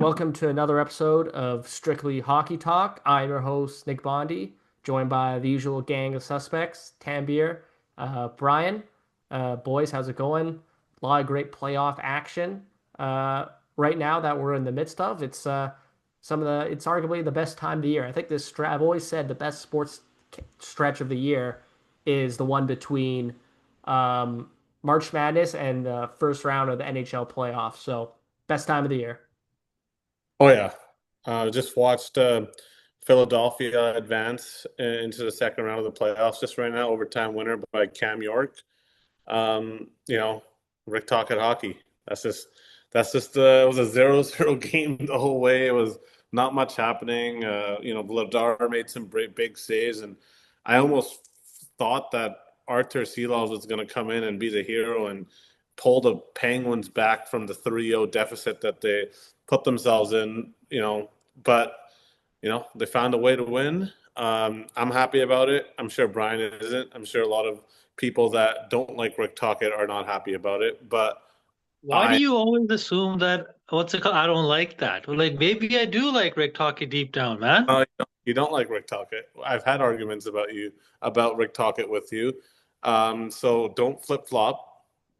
Welcome to another episode of Strictly Hockey Talk. I'm your host, Nick Bondi, joined by the usual gang of suspects, Tambier, Brian. Boys, how's it going? A lot of great playoff action right now that we're in the midst of. It's arguably the best time of the year. I think I've always said the best sports stretch of the year is the one between um, March Madness and the first round of the NHL playoffs. So, best time of the year. Oh yeah, just watched Philadelphia advance into the second round of the playoffs. Just right now, overtime winner by Cam York. You know, Rick Tocchet hockey. It was a 0-0 game the whole way. It was not much happening. Vladar made some big saves, and I almost thought that Arthur Seelovs was going to come in and be the hero and pull the Penguins back from the 3-0 deficit that they put themselves in. But they found a way to win. I'm happy about it. I'm sure Brian isn't. I'm sure a lot of people that don't like Rick Tocchet are not happy about it. But Why do I, you always assume that what's it called? I don't like that. Well, like maybe I do like Rick talking deep down, man. you don't like Rick Tocchet. I've had arguments about Rick Tocchet with you. So don't flip flop.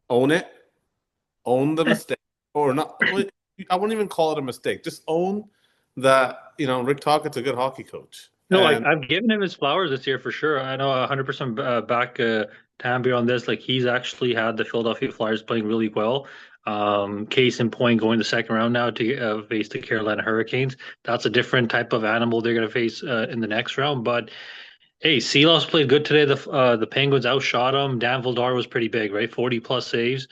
Own it. Own the mistake, or not. I wouldn't even call it a mistake. Just own that. Rick Tocchet's a good hockey coach, No, and I've given him his flowers this year for sure. I know 100% back Tambi on this. Like he's actually had the Philadelphia Flyers playing really well. Case in point, going the second round now to face the Carolina Hurricanes. That's a different type of animal they're going to face in the next round. But hey, Seelos played good today. The Penguins outshot him. Dan Vladar was pretty big, right? 40 plus saves.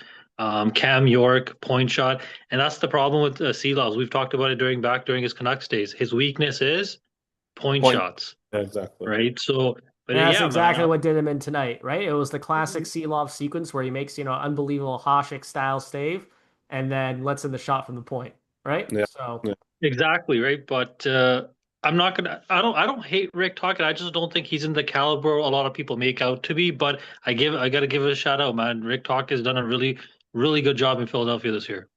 Cam York point shot, and that's the problem with Seelos. We've talked about it during his Canucks days. His weakness is point point shots, exactly. right? So, but And that's yeah, man. exactly what did him in tonight, right? It was the classic Seelov sequence where he makes, unbelievable Hasek style save and then lets in the shot from the point, right? Yeah. So, Yeah. Exactly, right? But I'm not gonna. I don't hate Rick Tocchet. I just don't think he's in the caliber a lot of people make out to be. But I gotta give it a shout out, man. Rick Tocchet has done a really good job in Philadelphia this year.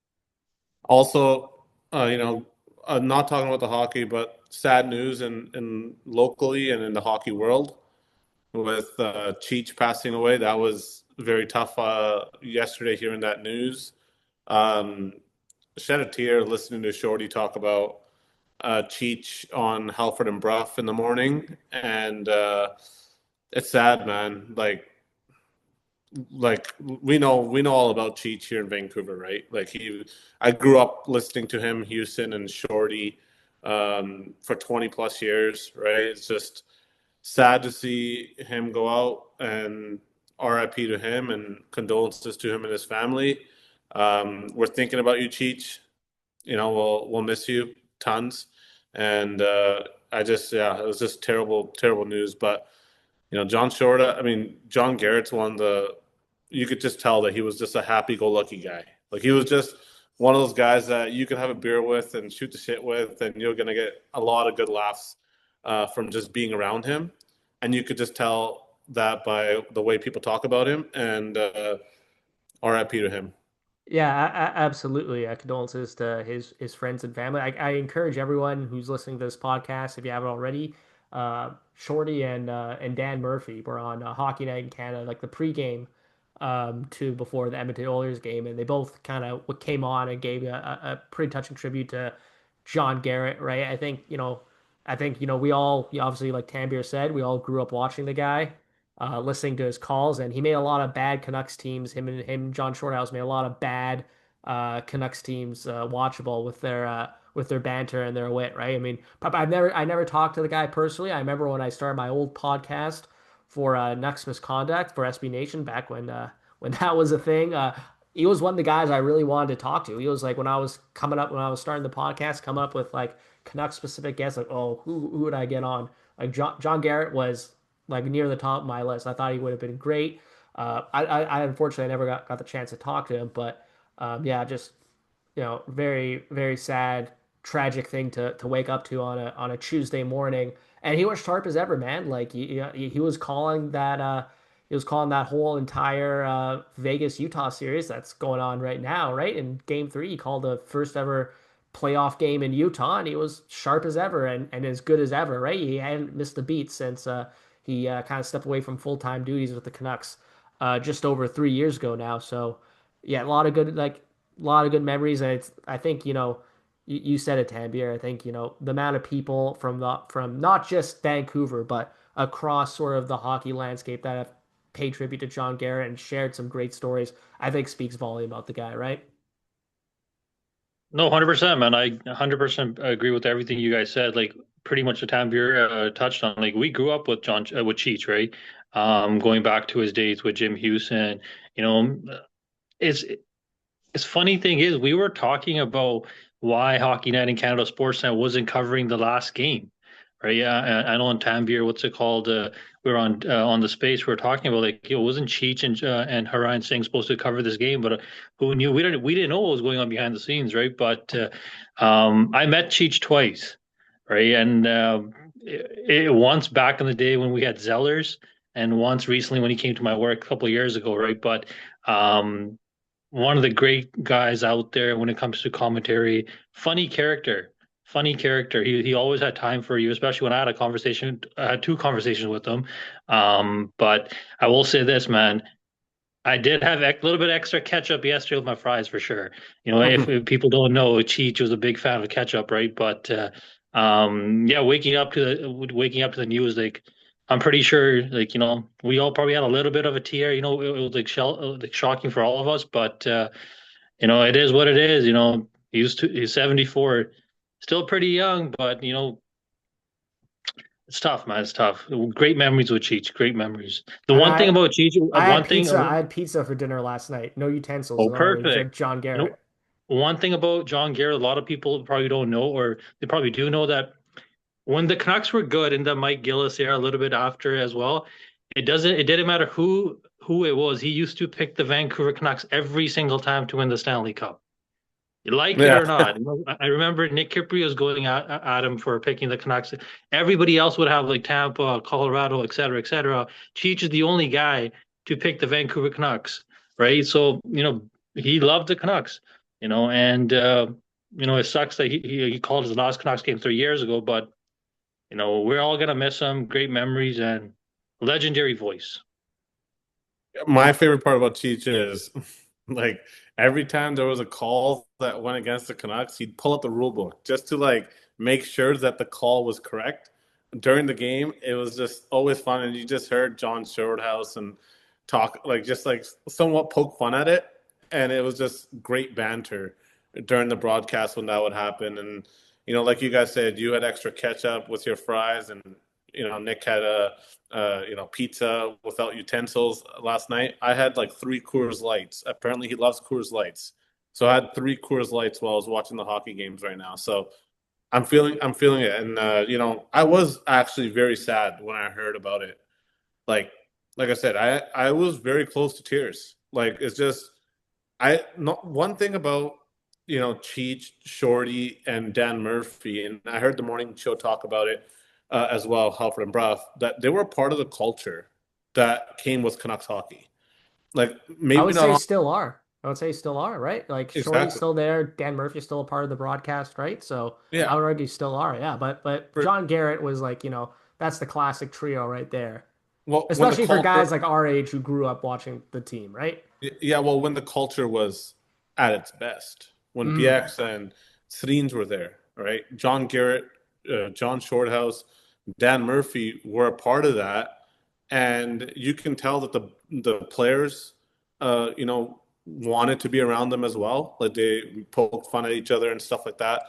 Also, not talking about the hockey, but sad news in locally and in the hockey world with Cheech passing away. That was very tough yesterday hearing that news. Um, Shed a tear listening to Shorty talk about Cheech on Halford and Brough in the morning, and it's sad, man. Like we know all about Cheech here in Vancouver, right? I grew up listening to him, Houston and Shorty, for 20 plus years, right? It's just sad to see him go out, and RIP to him and condolences to him and his family. We're thinking about you, Cheech. We'll miss you tons, and it was just terrible news. But John Garrett's one of the you could just tell that he was just a happy-go-lucky guy. Like he was just one of those guys that you could have a beer with and shoot the shit with, and you're gonna get a lot of good laughs from just being around him. And you could just tell that by the way people talk about him. And RIP to him. yeah, absolutely. Condolences to his friends and family. I encourage everyone who's listening to this podcast, if you haven't already, Shorty and Dan Murphy were on Hockey Night in Canada, like the pregame to before the Edmonton Oilers game, and they both kind of came on and gave a pretty touching tribute to John Garrett, right? I think we obviously, like Tambier said, we all grew up watching the guy, listening to his calls, and he made a lot of bad Canucks teams. Him, John Shorthouse made a lot of bad Canucks teams watchable with their banter and their wit, right? I mean, I never talked to the guy personally. I remember when I started my old podcast for Nucks Misconduct for SB Nation back when that was a thing. He was one of the guys I really wanted to talk to. He was like when I was starting the podcast, coming up with like Canucks specific guests, like, oh, who would I get on? Like John Garrett was like near the top of my list. I thought he would have been great. I unfortunately never got the chance to talk to him, but yeah, just very very sad, tragic thing to wake up to on a Tuesday morning. And he was sharp as ever, man. Like he was calling that whole entire Vegas Utah series that's going on right now, right? In Game 3, he called the first ever playoff game in Utah, and he was sharp as ever and as good as ever, right? He hadn't missed a beat since he kind of stepped away from full-time duties with the Canucks just over 3 years ago now. So yeah, a lot of good memories. And I think you said it, Tambier. I think the amount of people from not just Vancouver but across sort of the hockey landscape that have paid tribute to John Garrett and shared some great stories, I think speaks volume about the guy, right? No, 100%, man. I 100% agree with everything you guys said. Like pretty much the time you're touched on. Like we grew up with with Cheech, right? Going back to his days with Jim Houston. You know, it's it's funny thing is we were talking about why Hockey Night in Canada Sportsnet wasn't covering the last game, right? Yeah, I know on Tanvir, what's it called? We were on the space. We were talking about like, wasn't Cheech and Harayan Singh supposed to cover this game? But who knew? We didn't know what was going on behind the scenes, right? But I met Cheech twice, right? And once back in the day when we had Zellers, and once recently when he came to my work a couple of years ago, right? But um, one of the great guys out there when it comes to commentary. Funny character, funny character. He always had time for you, especially when I had a conversation. I had two conversations with him. But I will say this, man. I did have a little bit extra ketchup yesterday with my fries for sure. If people don't know, Cheech was a big fan of ketchup, right? But yeah, waking up to the news, like I'm pretty sure, like we all probably had a little bit of a tear. It was like shocking for all of us, but it is what it is. He's 74, still pretty young, but it's tough, man. It's tough. Great memories with Cheech. Great memories. The And one thing about Cheech, I had one thing. pizza. I had pizza for dinner last night. No utensils Oh, in honor of perfect. John You know, Garrett. one thing about John Garrett, a lot of people probably don't know, or they probably do know that when the Canucks were good in the Mike Gillis era, a little bit after as well, it didn't matter who it was. He used to pick the Vancouver Canucks every single time to win the Stanley Cup. You like it Yeah. or not. I remember Nick Kypreos going at him for picking the Canucks. Everybody else would have like Tampa, Colorado, et cetera, et cetera. Cheech is the only guy to pick the Vancouver Canucks, right? So, he loved the Canucks, and it sucks that he called his last Canucks game 3 years ago, but we're all gonna miss him. Great memories and legendary voice. My favorite part about Cheech is like every time there was a call that went against the Canucks, he'd pull up the rule book just to like make sure that the call was correct. During the game, it was just always fun, and you just heard John Shorthouse and talk like just like somewhat poke fun at it, and it was just great banter during the broadcast when that would happen. And like you guys said, you had extra ketchup with your fries, and Nick had a pizza without utensils last night. I had like three Coors Lights. Apparently, he loves Coors Lights, so I had three Coors Lights while I was watching the hockey games right now. So I'm feeling it, and I was actually very sad when I heard about it. Like, like I said, I was very close to tears. Like, it's just I not one thing about Cheech, Shorty, and Dan Murphy, and I heard the morning show talk about it as well, Halford and Bruff, that they were part of the culture that came with Canucks hockey. Like I maybe would not say all, still are. I would say still are, right? Like Shorty's exactly. still there, Dan Murphy's still a part of the broadcast, right? So I Yeah. would argue still are, yeah. But For, John Garrett was like, that's the classic trio right there. well, when the Especially for culture, guys like our age who grew up watching the team, right? yeah, well, when the culture was at its best, when Mm. BX and Sreens were there, right? John Garrett, John Shorthouse, Dan Murphy were a part of that, and you can tell that the players, wanted to be around them as well. Like they poked fun at each other and stuff like that,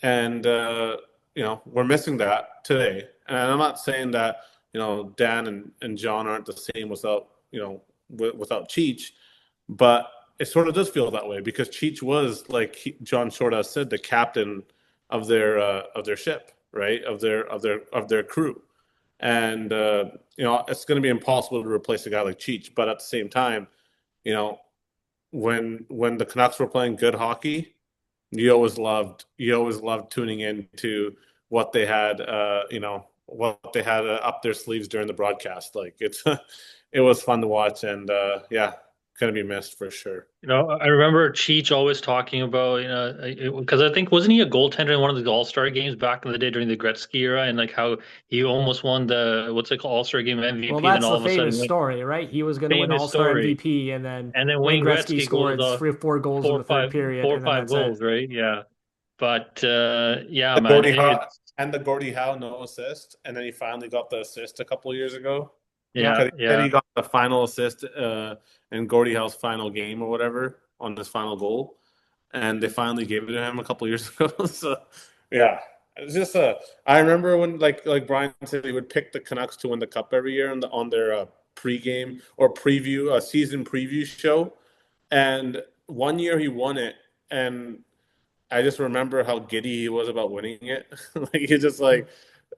and we're missing that today. And I'm not saying that Dan and John aren't the same without without Cheech, but it sort of does feel that way because Cheech was like John Shorthouse said, the captain of their ship, right? Of their crew, and it's going to be impossible to replace a guy like Cheech. But at the same time, you know when the Canucks were playing good hockey, you always loved tuning in to what they had up their sleeves during the broadcast. Like it's it was fun to watch, and yeah, gonna be missed for sure. I remember Cheech always talking about, because I think wasn't he a goaltender in one of the All-Star games back in the day during the Gretzky era, and like how he almost won the what's it called All-Star game Well, MVP, and then that's all the of a sudden, famous story, right? He was going to win famous All-Star story. MVP, and then And then Wayne Wayne Gretzky Gretzky goes scored off 3 or 4 goals in the third period, four or and then five that's it. goals, right? Yeah, but yeah, The man, Gordie Howe and the Gordie Howe no assist, and then he finally got the assist a couple years ago. Yeah, 'Cause yeah, he said yeah. he got the final assist in Gordie Howe's final game or whatever on his final goal, and they finally gave it to him a couple years ago. So yeah, it's just I remember when like Brian said he would pick the Canucks to win the cup every year on their pregame or preview season preview show, and one year he won it, and I just remember how giddy he was about winning it. Like he's just like,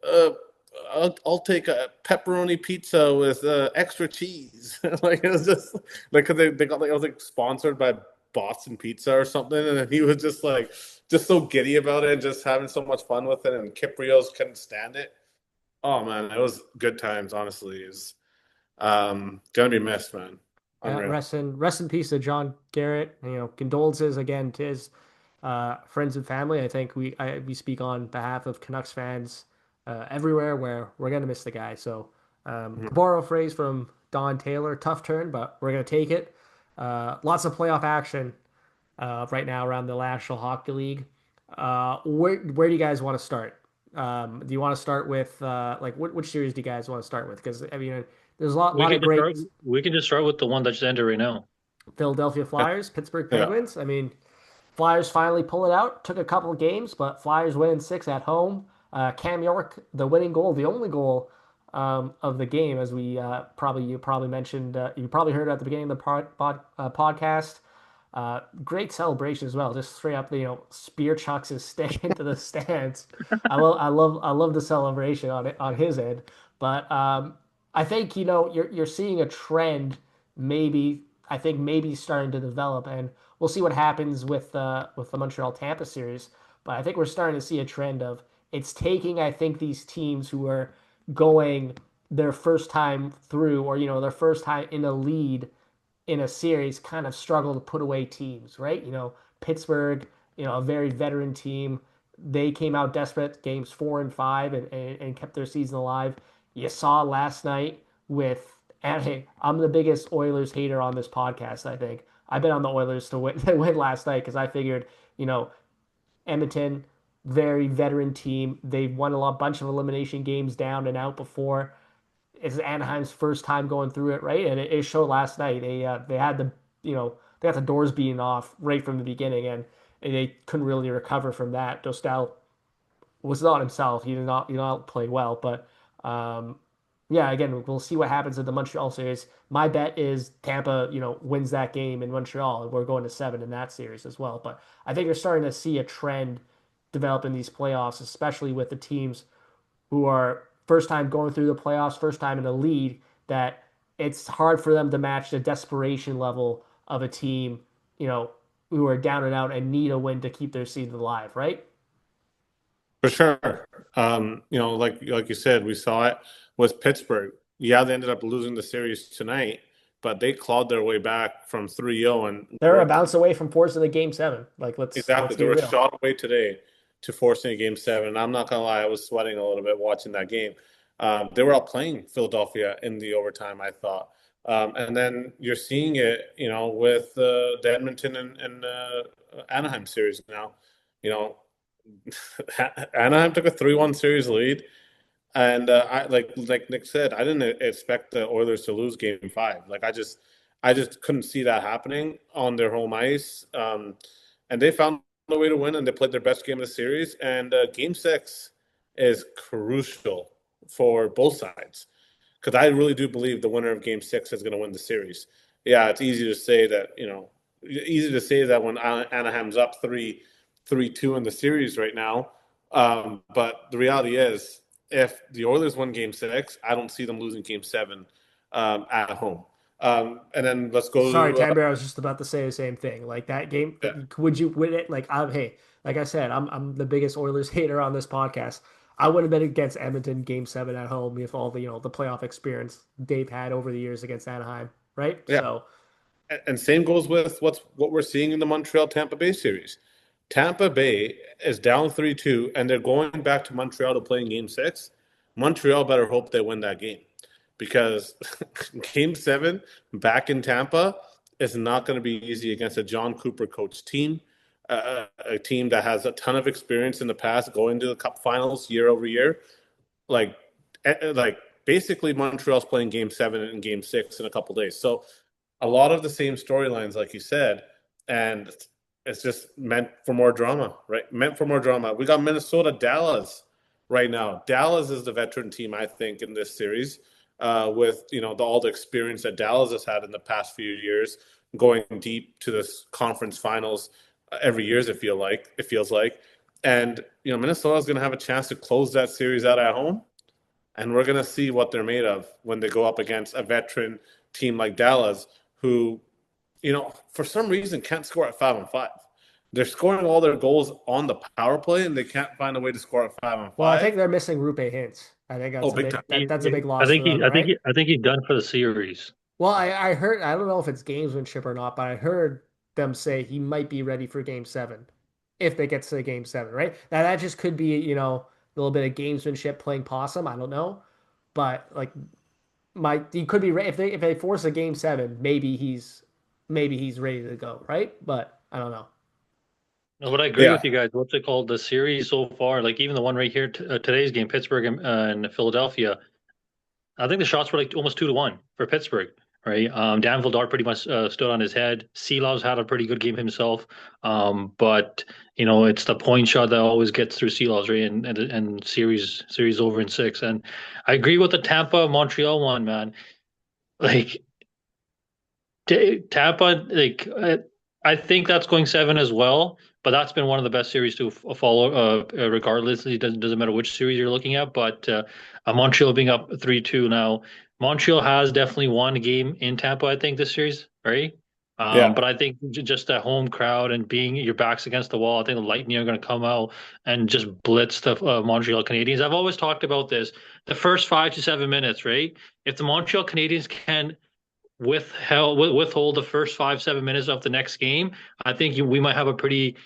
uh, I'll take a pepperoni pizza with extra cheese. Like it was just like because they got like I was like sponsored by Boston Pizza or something, and he was just so giddy about it and just having so much fun with it. And Kiprios couldn't stand it. Oh man, it was good times. Honestly, is gonna be missed, man. yeah. Unreal. Rest in peace to John Garrett. Condolences again to his friends and family. I think we speak on behalf of Canucks fans everywhere where we're gonna miss the guy. So to borrow a phrase from Don Taylor, tough turn, but we're gonna take it. Lots of playoff action right now around the National Hockey League. Where do you guys want to start? Do you want to start with like which series do you guys want to start with? Because I mean, there's a lot of great We can just start with the one that just ended right now. Philadelphia Flyers, Pittsburgh Yeah, Penguins. I mean, Flyers finally pull it out. Took a couple of games, but Flyers winning 6 at home. Cam York, the winning goal, the only goal of the game, as we you probably mentioned. You probably heard it at the beginning of the podcast. Great celebration as well. Just straight up, spear chucks his stick into the stands. I love the celebration on it on his end. But I think you're seeing a trend. Maybe I think maybe starting to develop, and we'll see what happens with the Montreal Tampa series. But I think we're starting to see a trend of it's taking I think these teams who are going their first time through, or their first time in a lead in a series kind of struggle to put away teams, right? Pittsburgh, a very veteran team. They came out desperate games 4 and 5 and kept their season alive. You saw last night with, and hey, I'm the biggest Oilers hater on this podcast, I think. I've been on the Oilers to win, to win last night because I figured, Edmonton, very veteran team. They've won bunch of elimination games down and out before. It's Anaheim's first time going through it, right? And it showed last night. They had they got the doors beaten off right from the beginning, and they couldn't really recover from that. Dostal was not himself. He did not play well, but yeah, again, we'll see what happens in the Montreal series. My bet is Tampa, wins that game in Montreal, and we're going to 7 in that series as well. But I think you're starting to see a trend develop in these playoffs, especially with the teams who are first time going through the playoffs, first time in the lead, that it's hard for them to match the desperation level of a team, who are down and out and need a win to keep their season alive, right? for sure. Like you said, we saw it with Pittsburgh. Yeah, they ended up losing the series tonight, but they clawed their way back from 3-0 and They're a were bounce away from forcing the game 7. Like let's exactly they get were real. shot away today to forcing a game 7. And I'm not gonna lie, I was sweating a little bit watching that game. They were outplaying Philadelphia in the overtime, I thought. And then you're seeing it, with the Edmonton and Anaheim series now. You know, Anaheim took a 3-1 series lead, and I like Nick said, I didn't expect the Oilers to lose Game 5. Like I just couldn't see that happening on their home ice. And they found a way to win, and they played their best game of the series. And Game 6 is crucial for both sides because I really do believe the winner of Game 6 is going to win the series. Yeah, it's easy to say that when Anaheim's up 3-2 in the series right now. But the reality is, if the Oilers win Game 6, I don't see them losing Game 7 at home. And then let's go Sorry, to Tanber, I was just about to say the same thing. Like that game, yeah, would you win it? Like hey, like I said, I'm the biggest Oilers hater on this podcast. I would have been against Edmonton Game 7 at home if all the the playoff experience Dave had over the years against Anaheim, right? yeah. So and same goes with what we're seeing in the Montreal Tampa Bay series. Tampa Bay is down 3-2, and they're going back to Montreal to play in Game 6. Montreal better hope they win that game because Game 7 back in Tampa is not going to be easy against a John Cooper coach team, a team that has a ton of experience in the past going to the Cup Finals year over year. Like, like basically Montreal's playing Game 7 and Game 6 in a couple days. So a lot of the same storylines, like you said, and it's just meant for more drama, right? Meant for more drama. We got Minnesota, Dallas right now. Dallas is the veteran team, I think, in this series, with all the experience that Dallas has had in the past few years, going deep to this conference finals every year. It feels like, and Minnesota is going to have a chance to close that series out at home, and we're going to see what they're made of when they go up against a veteran team like Dallas, who, for some reason can't score at 5-on-5. They're scoring all their goals on the power play, and they can't find a way to score at five on Well, I five. think they're missing Rupe Hintz. I think Oh, that's a big big time. that's a big I loss for think them, right? I think he's done for the series. Well, I heard I don't know if it's gamesmanship or not, but I heard them say he might be ready for Game 7 if they get to Game 7, right? Now that just could be a little bit of gamesmanship playing possum. I don't know, but like he could be if they force a Game 7, maybe he's ready to go, right? But I don't know. No, but I agree Yeah, with you guys. What's it called? The series so far, like even the one right here, today's game, Pittsburgh and Philadelphia. I think the shots were like almost 2-1 for Pittsburgh, right? Dan Vildar pretty much stood on his head. Seelov's had a pretty good game himself, but it's the point shot that always gets through Seelov's, right? And series over in 6. And I agree with the Tampa Montreal one, man. Like Tampa, like I think that's going 7 as well. But that's been one of the best series to follow, regardless. It doesn't matter which series you're looking at. But Montreal being up 3-2 now, Montreal has definitely won a game in Tampa, I think, this series, right? yeah, But I think just that home crowd and being your backs against the wall, I think the Lightning are going to come out and just blitz the Montreal Canadiens. I've always talked about this: the first 5 to 7 minutes, right? If the Montreal Canadiens can withhold the first 5 7 minutes of the next game, I think we might have a pretty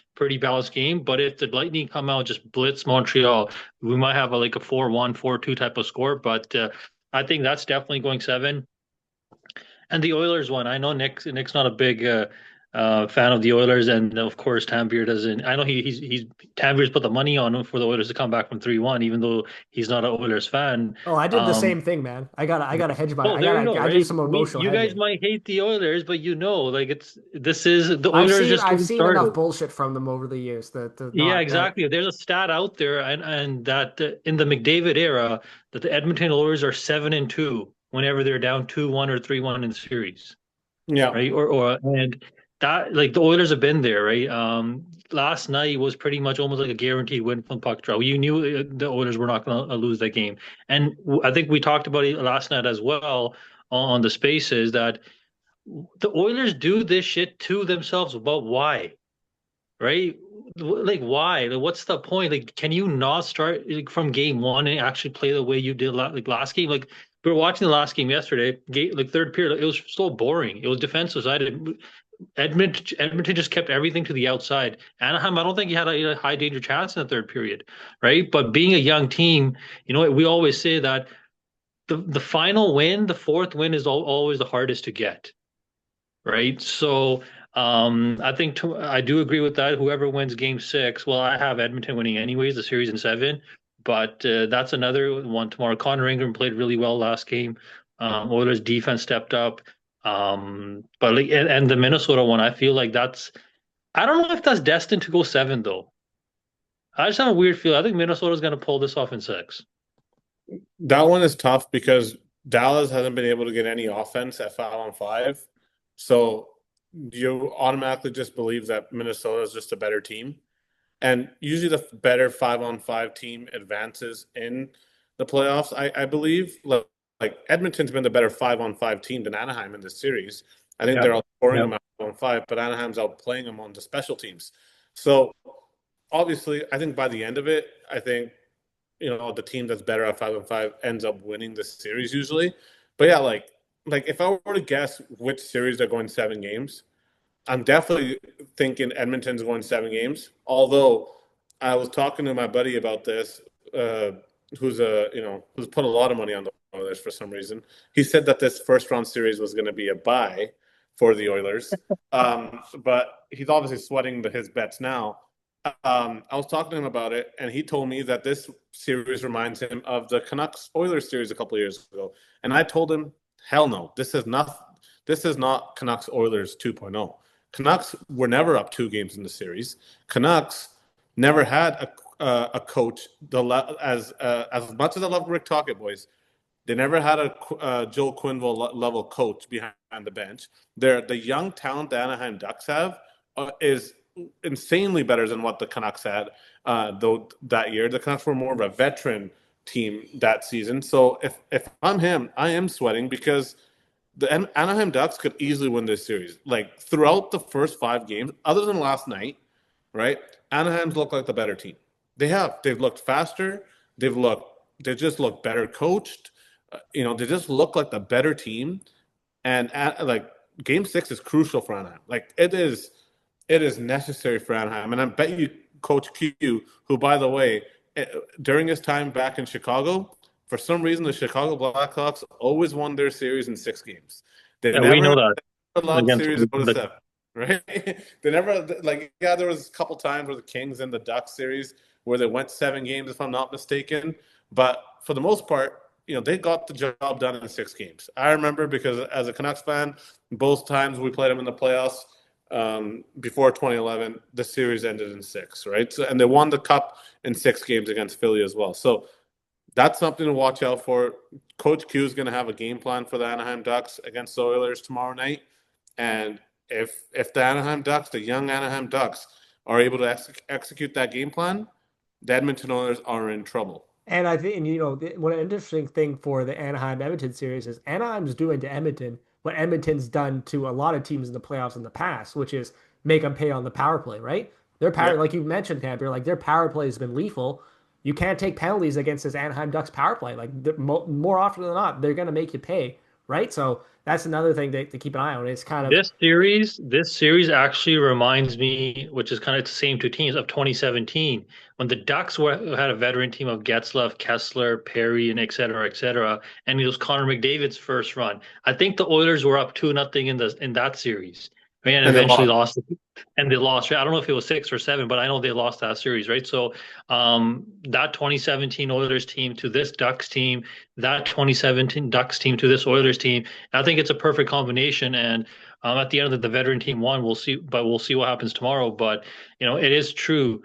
balanced game. But if the Lightning come out just blitz Montreal, we might have like a 4-1, 4-2 type of score. But I think that's definitely going 7. And the Oilers one, I know Nick's not a big fan of the Oilers, and of course Tambier doesn't. I know he's Tambier's put the money on him for the Oilers to come back from 3-1, even though he's not an Oilers fan. Oh, I did the Um, same thing, man. I gotta hedge my Oh, there you go, I do right? some We emotional you guys hedging. might hate the Oilers, but like this is the Oilers just I've getting seen enough started. bullshit from them over the years that Yeah, not that. exactly. There's a stat out there, and that in the McDavid era, that the Edmonton Oilers are 7-2 whenever they're down 2-1 or 3-1 in series, yeah, right? Or and that like the Oilers have been there, right? Last night was pretty much almost like a guaranteed win from puck draw. You knew the Oilers were not going to lose that game, and I think we talked about it last night as well on the spaces that the Oilers do this shit to themselves, but why? Right? Like why? Like, what's the point? Like, can you not start like, from game one and actually play the way you did like last game? Like we were watching the last game yesterday, like third period, it was so boring. It was defensive side. Edmonton just kept everything to the outside. Anaheim, I don't think he had a high danger chance in the third period, right? But being a young team, we always say that the final win, the fourth win, is always the hardest to get, right? So I think I do agree with that. Whoever wins Game 6, well, I have Edmonton winning anyways, the series in 7. But that's another one tomorrow. Connor Ingram played really well last game. Oilers defense stepped up. But like and the Minnesota one, I feel like I don't know if that's destined to go 7 though. I just have a weird feel. I think Minnesota's going to pull this off in 6. that one is tough because Dallas hasn't been able to get any offense at 5-on-5. So you automatically just believe that Minnesota is just a better team. And usually the better 5-on-5 team advances in the playoffs, I believe. Like Edmonton's been the better 5-on-5 team than Anaheim in this series. I think they're Yep. outscoring Yep. them at 5-on-5, but Anaheim's outplaying them on the special teams. So obviously, I think by the end of it, I think the team that's better at 5-on-5 ends up winning the series usually. But yeah, like like if I were to guess which series are going 7 games, I'm definitely thinking Edmonton's going 7 games. Although I was talking to my buddy about this, uh, who's put a lot of money on the Oilers for some reason. He said that this first round series was going to be a buy for the Oilers, but he's obviously sweating his bets now. I was talking to him about it, and he told me that this series reminds him of the Canucks Oilers series a couple of years ago. And I told him, hell no, this is not. This is not Canucks Oilers 2.0. Canucks were never up 2 games in the series. Canucks never had a coach as much as I love Rick Tocchet, boys. They never had a Joel Quenneville level coach behind the bench. The young talent the Anaheim Ducks have is insanely better than what the Canucks had though that year. The Canucks were more of a veteran team that season. So if I'm him, I am sweating because the Anaheim Ducks could easily win this series. Like throughout the first 5 games, other than last night, right? Anaheim's looked like the better team. They have. They've looked faster. They just look better coached. They just look like the better team. And like Game 6 is crucial for Anaheim. Like it is necessary for Anaheim. And I bet you, Coach Q, who by the way, during his time back in Chicago, for some reason the Chicago Blackhawks always won their series in 6 games. They've Yeah, we know never that allowed against series to go to the 7. Right? They never like yeah, there was a couple times where the Kings and the Ducks series where they went 7 games, if I'm not mistaken. But for the most part, they got the job done in 6 games. I remember because as a Canucks fan, both times we played them in the playoffs before 2011, the series ended in 6, right? So, and they won the cup in 6 games against Philly as well. So that's something to watch out for. Coach Q is going to have a game plan for the Anaheim Ducks against the Oilers tomorrow night, and if the Anaheim Ducks, the young Anaheim Ducks, are able to execute that game plan, the Edmonton Oilers are in trouble. And I think, and what an interesting thing for the Anaheim Edmonton series is Anaheim's doing to Edmonton what Edmonton's done to a lot of teams in the playoffs in the past, which is make them pay on the power play, right? Their power, Yep. like you mentioned, Tampa, like their power play has been lethal. You can't take penalties against this Anaheim Ducks power play. Like more often than not, they're going to make you pay, right? So that's another thing to keep an eye on. It's kind of This series actually reminds me, which is kind of the same two teams of 2017 when the Ducks had a veteran team of Getzlaf, Kessler, Perry, and et cetera, and it was Connor McDavid's first run. I think the Oilers were up 2-0 in that series, and And they eventually lost. lost. And they lost. I don't know if it was 6 or 7, but I know they lost that series, right? So, that 2017 Oilers team to this Ducks team, that 2017 Ducks team to this Oilers team, I think it's a perfect combination. And at the end of the veteran team won. We'll see, but we'll see what happens tomorrow. But it is true.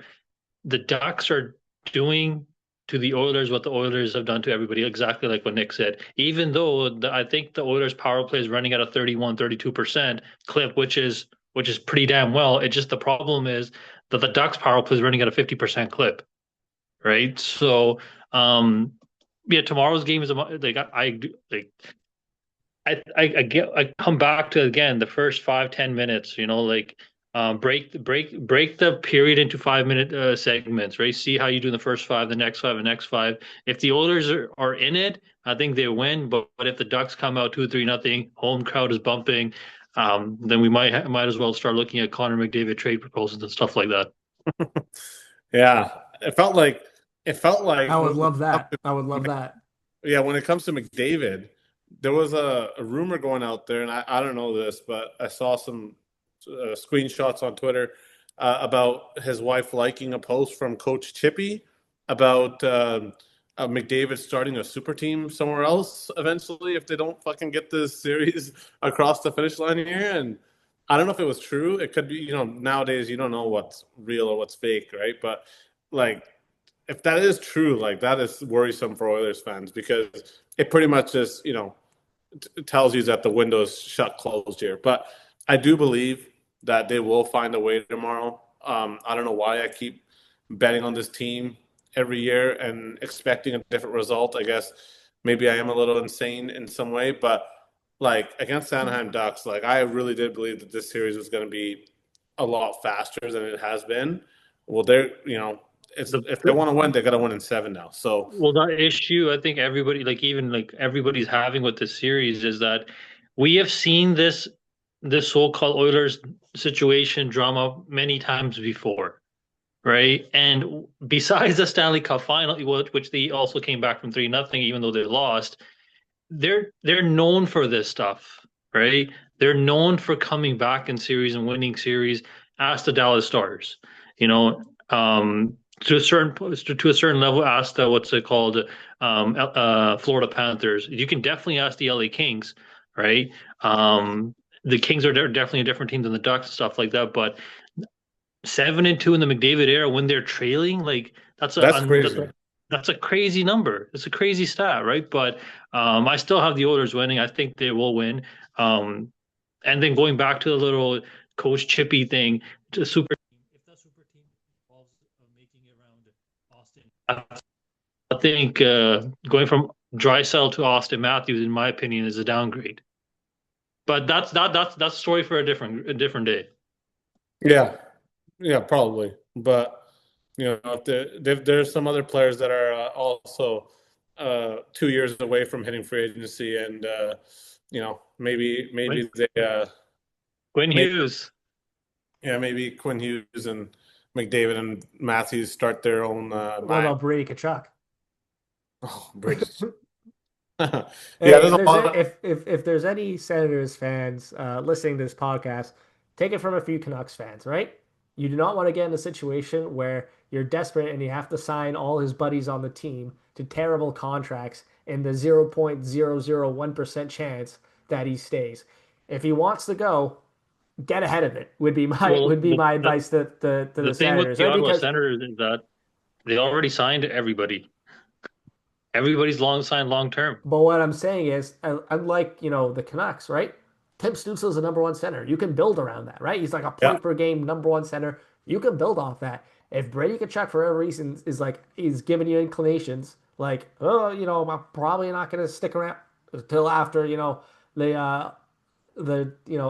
The Ducks are doing to the Oilers what the Oilers have done to everybody, exactly like what Nick said. Even though I think the Oilers power play is running at a 31-32% clip, which is pretty damn well. It just the problem is that the Ducks power play is running at a 50% clip, right? So, yeah, tomorrow's game is like I come back to again the first 5-10 minutes, like break the period into 5 minute segments, right? See how you do in the first five, the next five, the next five. If the Oilers are in it, I think they win. But if the Ducks come out 2-3-0, home crowd is bumping, then we might as well start looking at Connor McDavid trade proposals and stuff like that. Yeah, it felt like I would love that. I would love that. yeah, when it comes to McDavid, there was a rumor going out there, and I don't know this, but I saw some screenshots on Twitter about his wife liking a post from Coach Chippy about McDavid starting a super team somewhere else eventually if they don't fucking get this series across the finish line here. And I don't know if it was true. It could be, nowadays you don't know what's real or what's fake, right? But like if that is true, like that is worrisome for Oilers fans because it pretty much just, tells you that the window's shut closed here. But I do believe that they will find a way tomorrow. I don't know why I keep betting on this team every year and expecting a different result. I guess maybe I am a little insane in some way, but like against the Anaheim Ducks, like I really did believe that this series was going to be a lot faster than it has been. Well, it's The, if they want to win, they got to win in 7 now. So well, that issue I think everybody, like even like everybody's having with this series is that we have seen this so-called Oilers situation drama many times before, right? And besides the Stanley Cup final, which they also came back from 3-0, even though they lost, they're known for this stuff, right? They're known for coming back in series and winning series. Ask the Dallas Stars, you know, to a certain level. Ask the what's it called, Florida Panthers. You can definitely ask the LA Kings, right? The Kings are definitely a different team than the Ducks and stuff like that. But 7-2 in the McDavid era when they're trailing, like That's crazy. that's a crazy number. It's a crazy stat, right? But I still have the Oilers winning. I think they will win. Um, and then going back to the little Coach Chippy thing, to super team. If that super team involves making it around Austin, I think going from Drysdale to Austin Matthews, in my opinion, is a downgrade. But that's a story for a different day. Yeah, yeah, probably. But if there's some other players that are also 2 years away from hitting free agency, and maybe they Quinn maybe Hughes. yeah, maybe Quinn Hughes and McDavid and Matthews start their own What line. about Brady Kachuk? Oh, British. Yeah, Hey, there's if a there's lot a, of if there's any Senators fans listening to this podcast, take it from a few Canucks fans, right? You do not want to get in a situation where you're desperate and you have to sign all his buddies on the team to terrible contracts in the 0.001% chance that he stays. If he wants to go, get ahead of it. Would be my Well, would be my advice to the the thing with Senators, the right? Ottawa Because Senators is that they already signed everybody. Everybody's long signed long term. But what I'm saying is, unlike the Canucks, right? Tim Stützle is the number one center. You can build around that, right? He's like a yeah. point per game number one center. You can build off that. If Brady Tkachuk for whatever reason is like he's giving you inclinations, like I'm probably not going to stick around until after the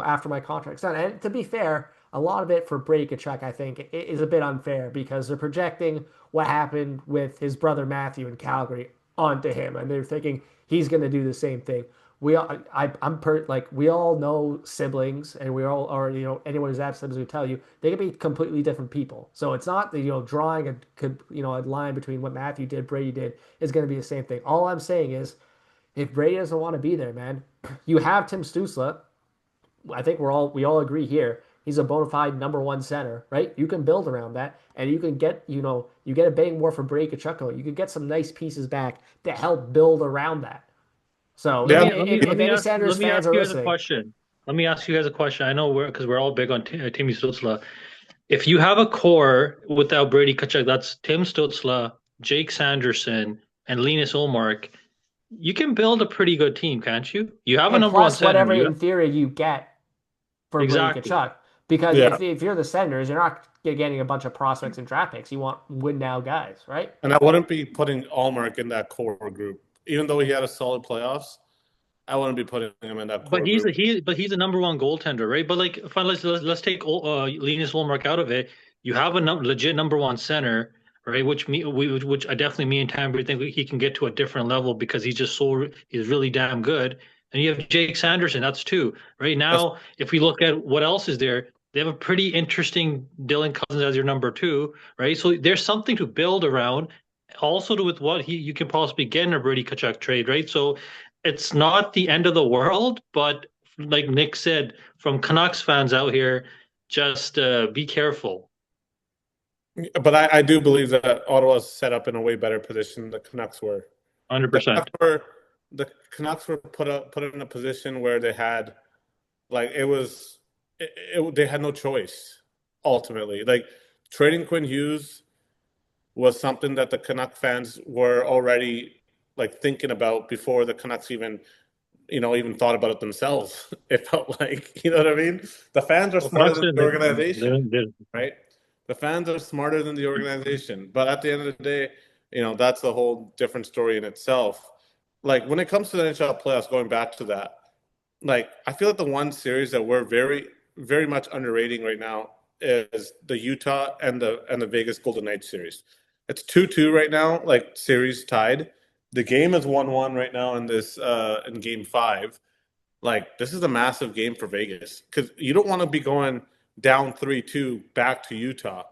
after my contract's done. And to be fair, a lot of it for Brady Tkachuk, I think, is a bit unfair because they're projecting what happened with his brother Matthew in Calgary onto him, and they're thinking he's going to do the same thing. We all, we all know siblings, and we all, or anyone who's had siblings will tell you they can be completely different people. So it's not that drawing a line between what Matthew did, Brady did is going to be the same thing. All I'm saying is, if Brady doesn't want to be there, man, you have Tim Stützle. I think we all agree here. He's a bona fide number one center, right? You can build around that, and you can get you get a bang more for Brady Kachuk. You can get some nice pieces back to help build around that. So Let Yeah, me let me if any Sanders let me fans ask are you guys a listening, question. Let me ask you guys a question. I know we're all big on Timmy Stützle. If you have a core without Brady Tkachuk, that's Tim Stützle, Jake Sanderson, and Linus Ullmark. You can build a pretty good team, can't you? You have a and number one plus center. whatever in theory you get for Brady Exactly. Kachuk, because yeah. if you're the Senders, you're not getting a bunch of prospects and draft picks. You want win now guys, right? And I wouldn't be putting Allmark in that core group, even though he had a solid playoffs. I wouldn't be putting him in that But core group. he's a number one goaltender, right? But like, fine, let's take Linus Ullmark out of it. You have a legit number one center, right? Which I definitely me and Tambry think he can get to a different level because he's really damn good. And you have Jake Sanderson, that's two. Right That's now, if we look at what else is there, they have a pretty interesting Dylan Cousins as your number two, right? So there's something to build around. Also, with what you can possibly get in a Brady Tkachuk trade, right? So it's not the end of the world, but like Nick said, from Canucks fans out here, just be careful. But I do believe that Ottawa's set up in a way better position than the Canucks were. The Canucks 100%. were the Canucks were put in a position where they had like they had no choice ultimately. Like trading Quinn Hughes was something that the Canuck fans were already like thinking about before the Canucks even thought about it themselves. It felt like, you know what I mean? The fans are Well, smarter Canucks than the organization, didn't. right? The fans are smarter than the organization. But at the end of the day, that's a whole different story in itself. Like when it comes to the NHL playoffs, going back to that, like I feel like the one series that we're very, very much underrating right now is the Utah and the Vegas Golden Knights series. It's 2-2 right now, like series tied. The game is 1-1 right now in this in game 5. like this is a massive game for Vegas because you don't want to be going down 3-2 back to Utah,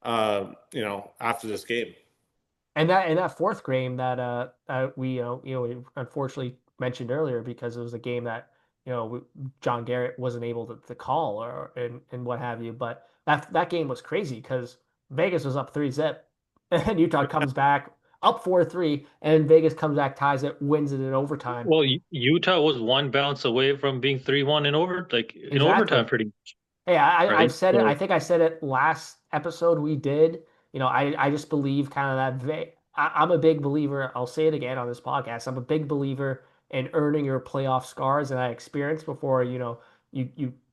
after this game. And that fourth game that we we unfortunately mentioned earlier because it was a game that John Garrett wasn't able to call or and what have you. But that game was crazy because Vegas was up 3-zip, and Utah comes back up 4-3, and Vegas comes back, ties it, wins it in overtime. Well, Utah was one bounce away from being 3-1 in overtime, Exactly. pretty much, Hey, I've right? said it. I So, think I said it last episode we did. I just believe kind of that. I'm a big believer. I'll say it again on this podcast. I'm a big believer in earning your playoff scars and that experience before you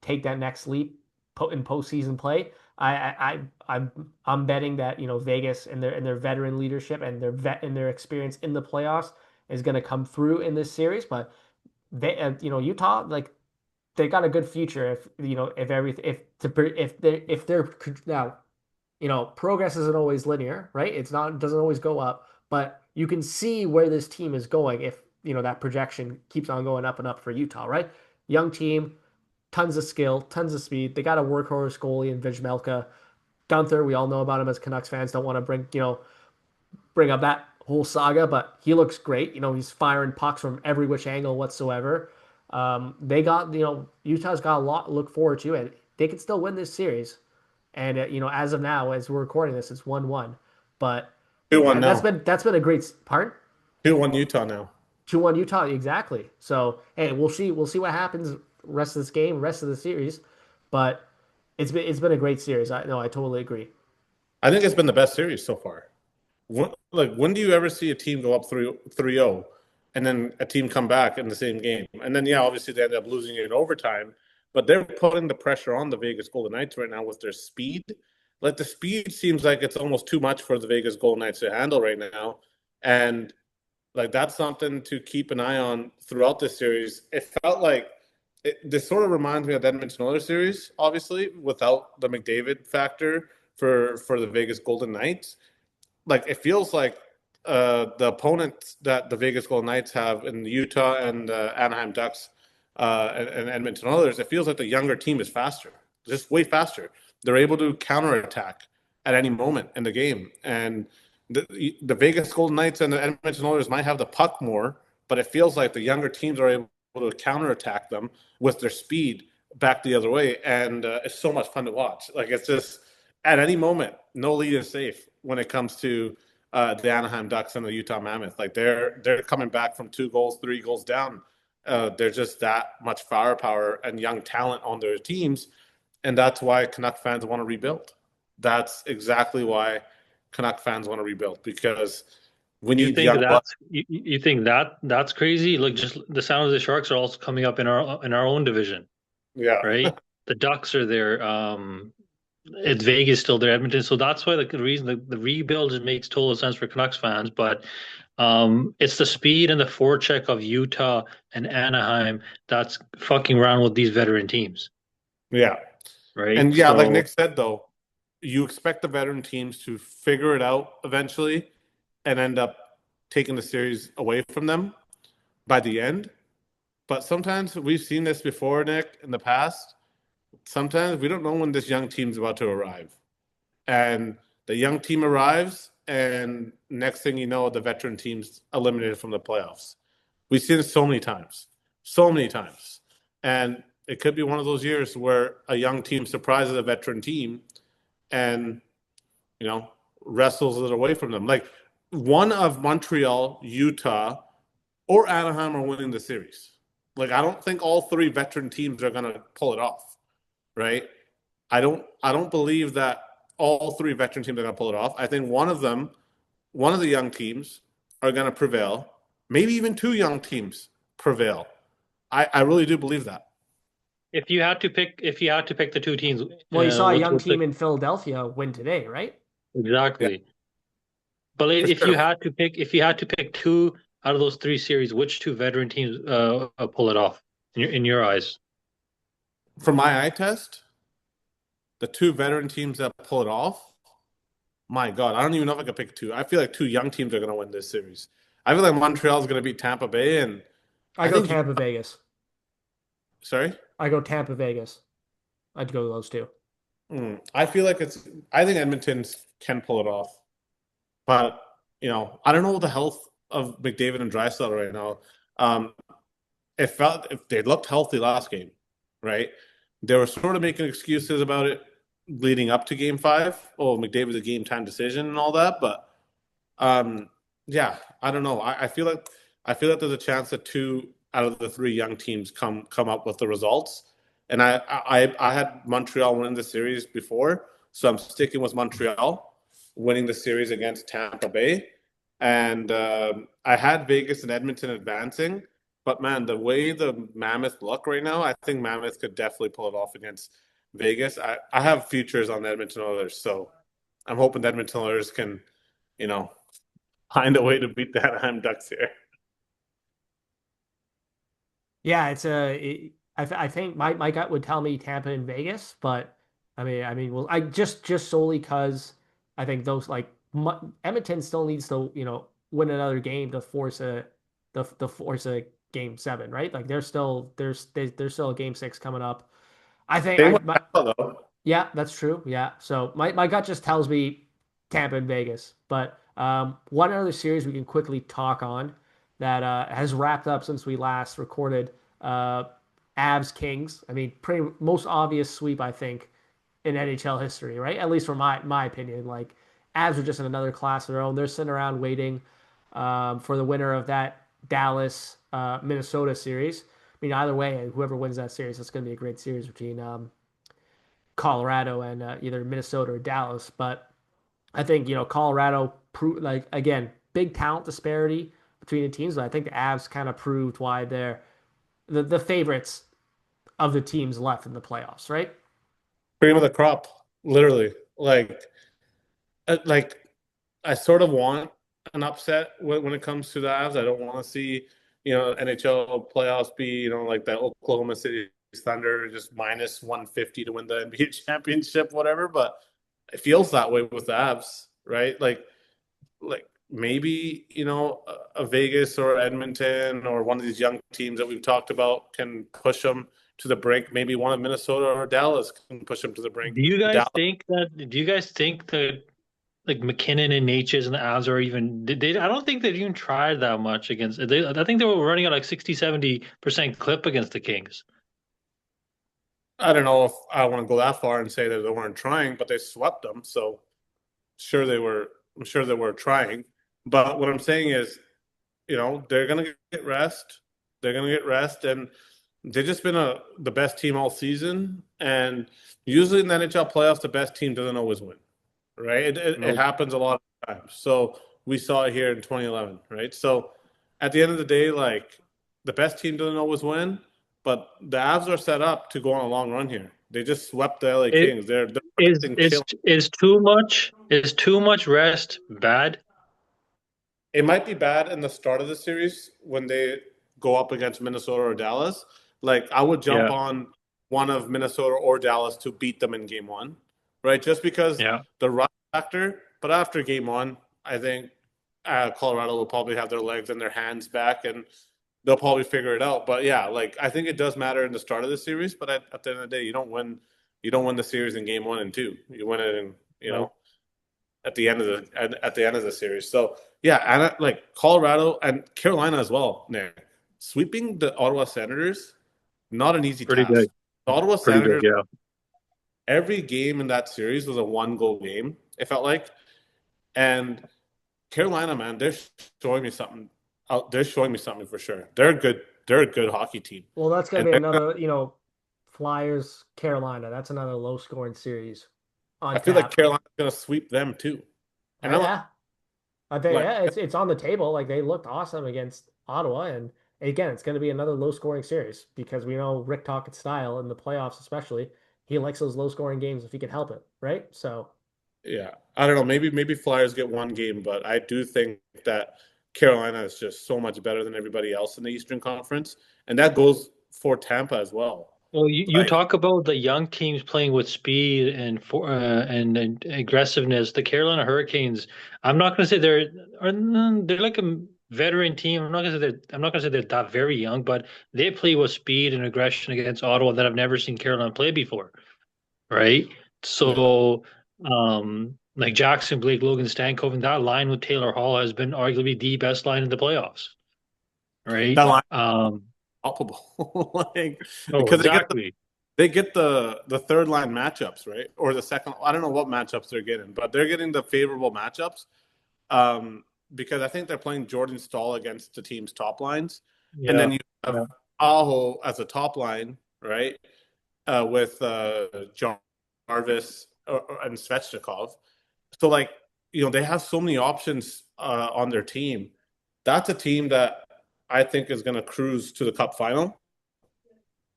take that next leap in postseason play. I'm betting that Vegas and their veteran leadership and their experience in the playoffs is going to come through in this series. But Utah, like, they got a good future if everything if they're now progress isn't always linear, right? It's not doesn't always go up, but you can see where this team is going if that projection keeps on going up and up for Utah, right? Young team, tons of skill, tons of speed. They got a workhorse goalie in Vijmelka. Gunther, we all know about him as Canucks fans. Don't want to bring up that whole saga, but he looks great. He's firing pucks from every which angle whatsoever. They got, Utah's got a lot to look forward to, and they can still win this series. And as of now, as we're recording this, it's 1-1. But 2-1 yeah, that's now. been that's been a great part. 2-1 Utah now. 2-1 Utah, exactly. So hey, we'll see what happens rest of this game, rest of the series. But it's been a great series. I totally agree. I think it's been the best series so far. When do you ever see a team go up 3-0 and then a team come back in the same game? And then, yeah, obviously they end up losing it in overtime, but they're putting the pressure on the Vegas Golden Knights right now with their speed. Like the speed seems like it's almost too much for the Vegas Golden Knights to handle right now. And like that's something to keep an eye on throughout this series. It felt like this sort of reminds me of the Edmonton Oilers series, obviously, without the McDavid factor for the Vegas Golden Knights. Like it feels like the opponents that the Vegas Golden Knights have in Utah and Anaheim Ducks and Edmonton Oilers, it feels like the younger team is faster, just way faster. They're able to counterattack at any moment in the game, and the Vegas Golden Knights and the Edmonton Oilers might have the puck more, but it feels like the younger teams are able to counterattack them with their speed back the other way, and it's so much fun to watch. Like it's just at any moment, no lead is safe when it comes to the Anaheim Ducks and the Utah Mammoth. Like they're coming back from 2 goals, 3 goals down. They're just that much firepower and young talent on their teams, and that's why Canuck fans want to rebuild. That's exactly why Canuck fans want to rebuild because we you need think young blood. you think that's crazy? Look, just the San Jose Sharks are also coming up in our own division, Yeah, right? The Ducks are there. It's Vegas still there, Edmonton. So that's why the reason the rebuild just makes total sense for Canucks fans. But it's the speed and the forecheck of Utah and Anaheim that's fucking around with these veteran teams, yeah, right? and yeah, like So Nick said, though, you expect the veteran teams to figure it out eventually and end up taking the series away from them by the end. But sometimes we've seen this before, Nick, in the past. Sometimes we don't know when this young team's about to arrive. And the young team arrives, and next thing you know, the veteran team's eliminated from the playoffs. We've seen it so many times, so many times. And it could be one of those years where a young team surprises a veteran team and, you know, wrestles it away from them. Like one of Montreal, Utah, or Anaheim are winning the series. Like I don't think all three veteran teams are going to pull it off, right? I don't believe that all three veteran teams are going to pull it off. I think one of them, one of the young teams, are going to prevail. Maybe even two young teams prevail. I really do believe that. if you had to pick the two teams, Well, you saw a young what's the team in Philadelphia win today, right? Yeah, exactly? But for if you sure. had to pick, if you had to pick two out of those three series, which two veteran teams pull it off in your eyes? For my eye test, the two veteran teams that pull it off, my God, I don't even know if I could pick two. I feel like two young teams are going to win this series. I feel like Montreal is going to beat Tampa Bay, and I I go think Tampa Vegas. Sorry. I go Tampa, Vegas. I'd go those two. I feel like it's. I think Edmonton can pull it off, but I don't know the health of McDavid and Draisaitl right now. Um, it felt if they looked healthy last game, right? They were sort of making excuses about it leading up to Game 5. Oh, McDavid's a game time decision and all that, but um, yeah, I don't know. I feel like there's a chance that two out of the three young teams come up with the results. And I had Montreal win the series before, so I'm sticking with Montreal winning the series against Tampa Bay. And I had Vegas and Edmonton advancing, but man, the way the Mammoth look right now, I think Mammoth could definitely pull it off against Vegas. I have futures on the Edmonton Oilers, so I'm hoping the Edmonton Oilers can, you know, find a way to beat the Anaheim Ducks here. Yeah, I think my gut would tell me Tampa and Vegas, but well, I just solely because I think those Edmonton still needs to win another game to force a game seven, right? Like there's still a game six coming up. I think Same with Tampa, though. yeah, that's true. Yeah. So my gut just tells me Tampa and Vegas. But one other series we can quickly talk on that has wrapped up since we last recorded Avs Kings. I mean, pretty most obvious sweep, I think, in NHL history, right? At least from my opinion. Like Avs are just in another class of their own. They're sitting around waiting for the winner of that Dallas Minnesota series. I mean, either way, whoever wins that series, it's going to be a great series between Colorado and either Minnesota or Dallas. But I think Colorado like again big talent disparity between the teams. But I think the Avs kind of proved why they're the favorites of the teams left in the playoffs, right? Cream of the crop, literally. Like I sort of want an upset when it comes to the Avs. I don't want to see NHL playoffs be like that Oklahoma City Thunder just minus 150 to win the NBA championship, whatever. But it feels that way with the Avs, right? Like maybe a Vegas or Edmonton or one of these young teams that we've talked about can push them to the brink. Maybe one of Minnesota or Dallas can push them to the brink. Dallas, Do you guys think that like McKinnon and Natchez and the Avs are even they I don't think they've even tried that much against I think they were running at like 60-70% clip against the Kings. I don't know if I want to go that far and say that they weren't trying, but they swept them. So sure they were. I'm sure they were trying. But what I'm saying is, they're gonna get rest. They're gonna get rest, and they've just been the best team all season. And usually in the NHL playoffs, the best team doesn't always win, right? It Nope. happens a lot of times. So we saw it here in 2011, right? So at the end of the day, like the best team doesn't always win, but the Avs are set up to go on a long run here. They just swept the LA It Kings. They're is resting kill. is too much rest bad? It might be bad in the start of the series when they go up against Minnesota or Dallas. Like I would jump Yeah. on one of Minnesota or Dallas to beat them in game one, right? Just because Yeah. the run factor. But after game one, I think Colorado will probably have their legs and their hands back, and they'll probably figure it out. But yeah, like I think it does matter in the start of the series. But at the end of the day, you don't win. You don't win the series in game one and two. You win it in Nope. at the end of the series. So yeah, and like Colorado and Carolina as well, Nick. Sweeping the Ottawa Senators, not an easy Pretty task. good. The Ottawa Pretty good, Senators, yeah. every game in that series was a one-goal game, it felt like. And Carolina, man, they're showing me something. They're showing me something for sure. They're a good hockey team. Well, that's gonna And be another Flyers Carolina. That's another low scoring series I on feel like tap. Carolina's going to sweep them too. And I'm Yeah, I think like, yeah, it's on the table. Like they looked awesome against Ottawa, and again, it's going to be another low scoring series because we know Rick Tocchet's style in the playoffs, especially. He likes those low scoring games if he can help it, right? So yeah, I don't know. Maybe Flyers get one game, but I do think that Carolina is just so much better than everybody else in the Eastern Conference, and that goes for Tampa as well. Well, you Like, talk about the young teams playing with speed and aggressiveness. The Carolina Hurricanes, I'm not going to say they're like veteran team. I'm not gonna say they're that very young, but they play with speed and aggression against Ottawa that I've never seen Carolina play before, right? Yeah. So, like Jackson, Blake, Logan, Stankoven, that line with Taylor Hall has been arguably the best line in the playoffs, right? That line palpable. Like Oh, because exactly. they get the third line matchups, right? Or the second, I don't know what matchups they're getting, but they're getting the favorable matchups. Um, because I think they're playing Jordan Stahl against the team's top lines. And Yeah, then you have yeah. Aho as a top line, right? With Jarvis and Svechnikov. So, like, they have so many options on their team. That's a team that I think is going to cruise to the cup final.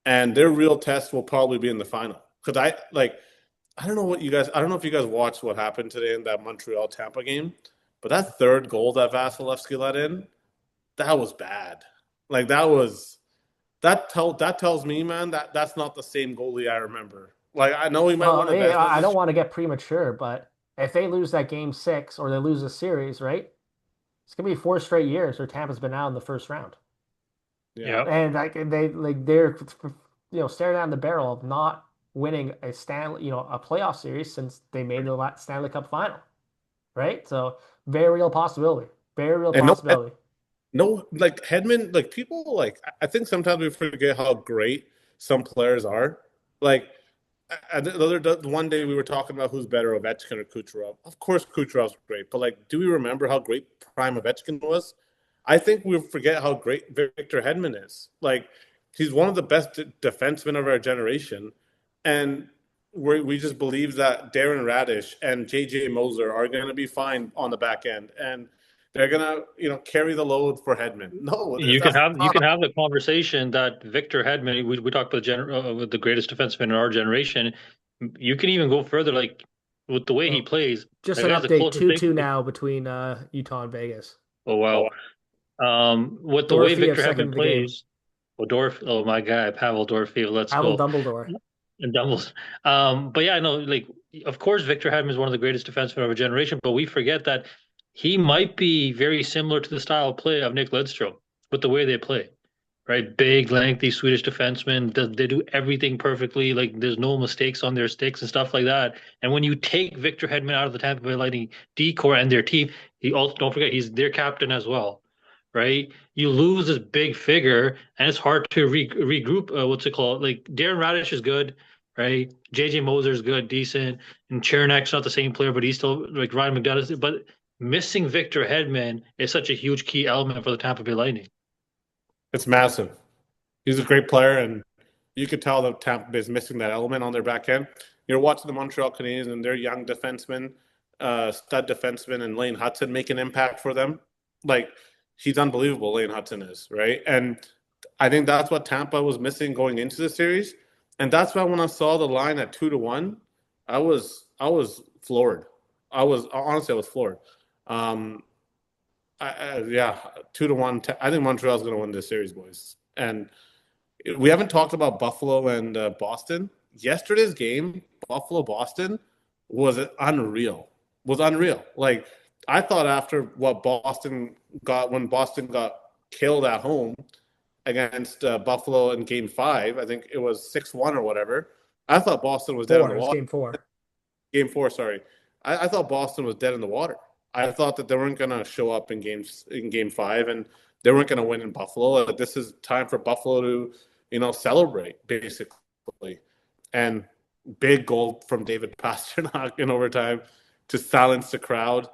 And their real test will probably be in the final. Because I don't know what you guys, I don't know if you guys watched what happened today in that Montreal Tampa game, but that third goal that Vasilevsky let in, that was bad. Like, that tells me, man, that that's not the same goalie I remember. Like, I know he might win Well, a yeah, Vezina I don't this. want to get premature, but if they lose that game six or they lose a series, right? It's gonna be 4 straight years where Tampa's been out in the first round, Yeah. Yeah. and they're staring down the barrel of not winning a playoff series since they made the Stanley Cup final, right? So very real possibility, very real And no, possibility. no, like Hedman, like people, like I think sometimes we forget how great some players are. Like one day we were talking about who's better, Ovechkin or Kucherov. Of course, Kucherov's great, but like, do we remember how great Prime Ovechkin was? I think we forget how great Victor Hedman is. Like, he's one of the best defensemen of our generation, and we just believe that Darren Radish and JJ Moser are going to be fine on the back end, and they're going to carry the load for Hedman. No, that's You can not. have the conversation that Victor Hedman. We talked about with the greatest defenseman in our generation. You can even go further, like with the way he Well, plays. just Like an that's the update, closest 2-2 thing. now between Utah and Vegas. Oh wow. With the way Dorofeyev Victor second Hedman in the game. plays, oh my guy, Pavel Dorofeyev, let's Pavel go. Dumbledore. And doubles. But yeah, no, like of course Victor Hedman is one of the greatest defensemen of our generation, but we forget that he might be very similar to the style of play of Nick Lidstrom with the way they play. Right? Big, lengthy Swedish defensemen. They do everything perfectly. Like there's no mistakes on their sticks and stuff like that. And when you take Victor Hedman out of the Tampa Bay Lightning decor and their team, he also don't forget he's their captain as well. Right? You lose this big figure, and it's hard to regroup. What's it called? Like Darren Radish is good, right? JJ Moser is good, decent, and Chernak's not the same player, but he's still like Ryan McDonough. But missing Victor Hedman is such a huge key element for the Tampa Bay Lightning. It's massive. He's a great player, and you could tell that Tampa Bay is missing that element on their back end. You're watching the Montreal Canadiens and their young defensemen, stud defenseman, and Lane Hudson make an impact for them. Like, he's unbelievable, Lane Hudson is, right? And I think that's what Tampa was missing going into the series. And that's why when I saw the line at 2-1, I was floored. I was floored. Um, yeah, 2-1. I think Montreal's going to win this series, boys. And we haven't talked about Buffalo and Boston. Yesterday's game, Buffalo Boston, was unreal. Was unreal. Like, I thought after what Boston got when Boston got killed at home against Buffalo in Game 5, I think it was 6-1 or whatever. I thought Boston was dead in Four. the It was water. game four. Game 4, sorry. I thought Boston was dead in the water. I thought that they weren't going to show up in Game 5, and they weren't going to win in Buffalo. This is time for Buffalo to celebrate basically. And big goal from David Pastrnak in overtime to silence the crowd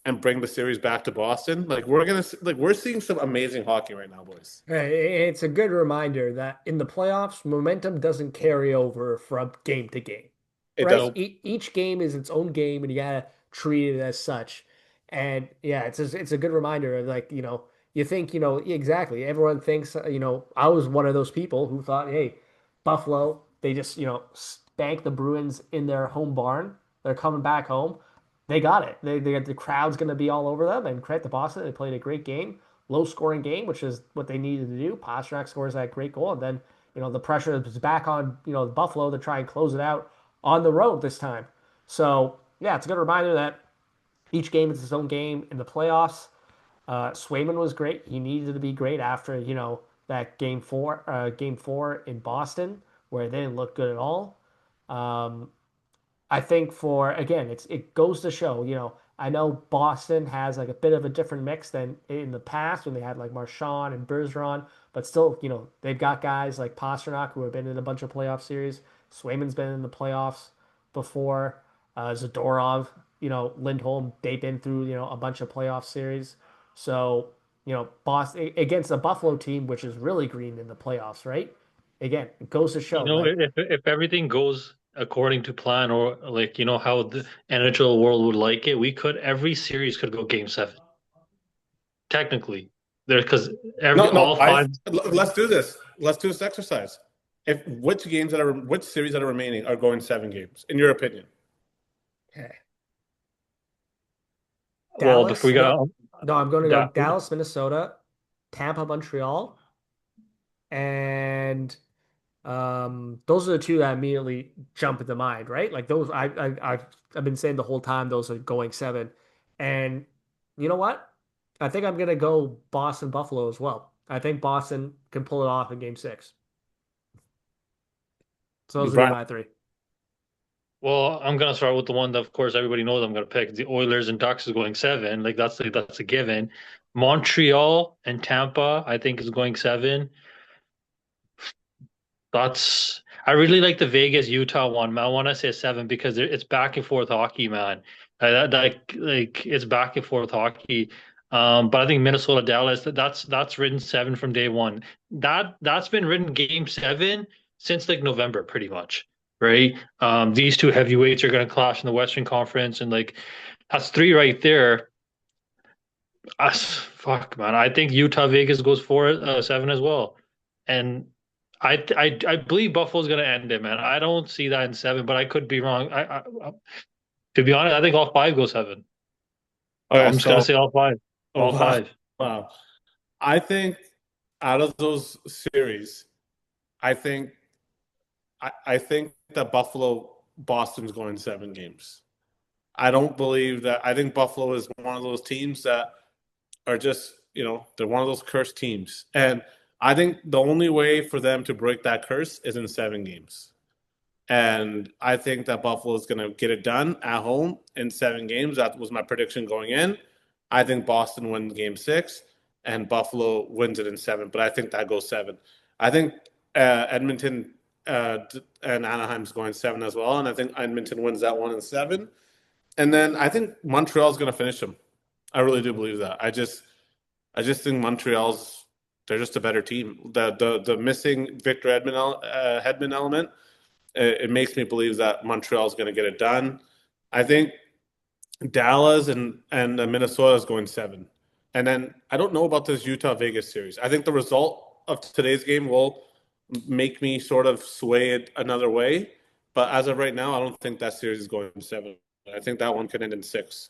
and bring the series back to Boston. We're seeing some amazing hockey right now, boys. Right. It's a good reminder that in the playoffs, momentum doesn't carry over from game to game, It right? doesn't. Nope. Each game is its own game, and you gotta treat it as such. And yeah, it's a good reminder of like you think exactly. Everyone thinks I was one of those people who thought, hey, Buffalo, they just spanked the Bruins in their home barn. They're coming back home. They got it. They got the crowd's going to be all over them. And credit to Boston, they played a great game, low scoring game, which is what they needed to do. Pastrnak scores that great goal, and then the pressure is back on Buffalo to try and close it out on the road this time. So yeah, it's a good reminder that each game is its own game in the playoffs. Swayman was great. He needed to be great after, that game four in Boston where they didn't look good at all. Um, I think for again, it goes to show, I know Boston has like a bit of a different mix than in the past when they had like Marchand and Bergeron, but still, they've got guys like Pastrnak who have been in a bunch of playoff series. Swayman's been in the playoffs before. Zadorov, Lindholm, they've been through, a bunch of playoff series. So, Boston against a Buffalo team, which is really green in the playoffs, right? Again, it goes to show like If everything goes according to plan, or like how the NHL world would like it, we could every series could go game seven. Technically, there because every No, no, all five. let's do this. Let's do this exercise. If which series that are remaining are going 7 games, in your opinion? okay. Well, if we Dallas, no, got no, I'm going to go that, Dallas, Minnesota, Tampa, Montreal, and those are the two that immediately jump into mind, right? Like those, I've been saying the whole time those are going seven, and you know what? I think I'm gonna go Boston, Buffalo as well. I think Boston can pull it off in Game 6. So those would be Brian, my three. well, I'm gonna start with the one that, of course, everybody knows I'm gonna pick. The Oilers and Ducks is going seven. Like that's a given. Montreal and Tampa, I think, is going seven. That's I really like the Vegas Utah one. I want to say seven because it's back and forth hockey, man. Like it's back and forth hockey. But I think Minnesota Dallas that's written seven from day one. That's been written game seven since like November, pretty much, right? These two heavyweights are going to clash in the Western Conference, and like that's three right there. Fuck, man. I think Utah Vegas goes for it, seven as well, and I believe Buffalo's going to end it, man. I don't see that in seven, but I could be wrong. To be honest, I think all five go seven. okay, I'm just going to so say all five, oh, all wow, five. wow. I think out of those series, I think I think that Buffalo Boston's going 7 games. I don't believe that. I think Buffalo is one of those teams that are just, they're one of those cursed teams. And I think the only way for them to break that curse is in 7 games. And I think that Buffalo is going to get it done at home in 7 games. That was my prediction going in. I think Boston wins game 6 and Buffalo wins it in 7. But I think that goes 7. I think Edmonton and Anaheim's going 7 as well. And I think Edmonton wins that one in 7. And then I think Montreal's going to finish them. I really do believe that. I just think Montreal's they're just a better team. The missing Victor Hedman element, it makes me believe that Montreal's going to get it done. I think Dallas and Minnesota is going 7, and then I don't know about this Utah Vegas series. I think the result of today's game will make me sort of sway it another way, but as of right now, I don't think that series is going 7. I think that one could end in 6.